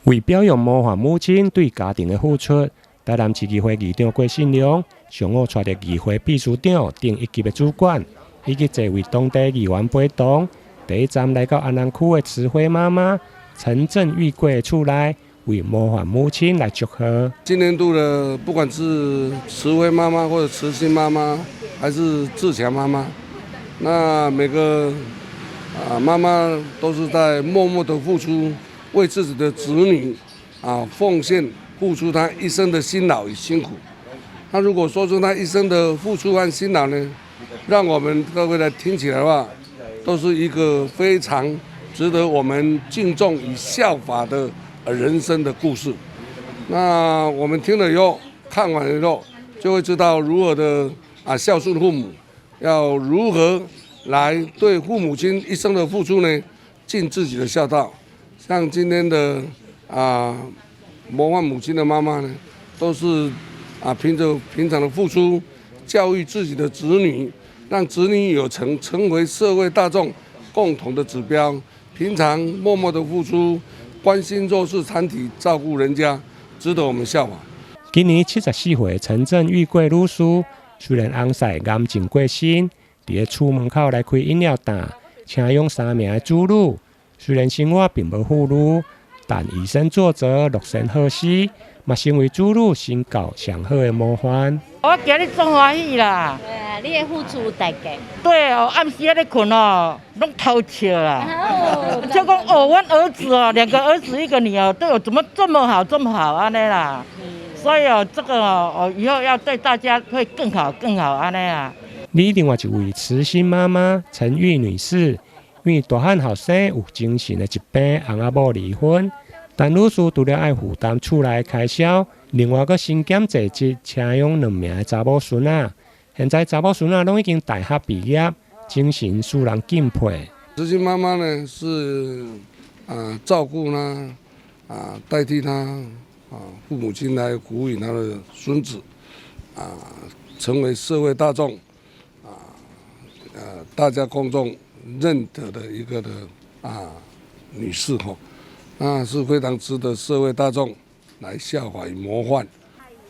为表扬模范母亲对家庭的付出，台南市议会议长郭信良上午带着议会秘书长等一级的主管，以及多位当地议员陪同，第一站来到安南区的慈惠妈妈陈振玉贵的厝内，为模范母亲来祝贺。今年度的不管是慈惠妈妈或者慈心妈妈，还是自强妈妈，那每个妈妈都是在默默的付出，为自己的子女奉献付出她一生的辛劳与辛苦。那如果说出她一生的付出和辛劳呢，让我们各位来听起来的话，都是一个非常值得我们敬重与效法的人生的故事。那我们听了以后，看完了以后，就会知道如何的孝顺父母，要如何来对父母亲一生的付出呢，尽自己的孝道。像今天的模范母亲的妈妈呢，都是凭着平常的付出，教育自己的子女，让子女有成为社会大众共同的指标。平常默默的付出，关心弱势团体，照顾人家，值得我们效法。今年74岁陈振玉贵女士，虽然翁婿癌症过身，伫厝门口来开饮料店，请用3名的子女。虽然生活并无富裕，但以身作则，乐善好施，嘛成为子女身教上好的模范。我今日真欢喜啦！对啊，你的付出有代价。对哦，暗时咧困哦，拢偷笑啦。就讲哦，阮儿子哦，2个儿子1个女儿，对我怎么这么好，这么好安尼啦。所以哦，这个哦，以后要对大家会更好安尼啊。另外一位慈心妈妈陈玉女士，因为大汉后生有精神的疾病，翁仔某离婚，但女士除了爱负担厝内的开销，另外佫身兼在职，请养2名的查某孙仔。现在查某孙仔拢已经大学毕业，精神使人敬佩。慈心妈妈呢是照顾她代替她父母亲来抚育她的孙子成为社会大众大家公众认得的一个的女士那是非常值得社会大众来效法与模范。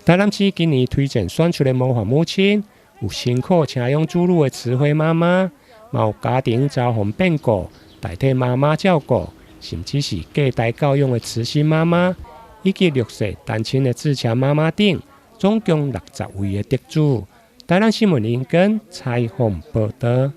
台南市今年推荐选出的模范母亲，有辛苦请养子女的慈惠妈妈，也有家庭遭逢变故代替妈妈照顾，甚至是隔代教养的慈心妈妈，以及6岁单亲的自强妈妈等，总共60位的得主。台南新闻林根采访报道。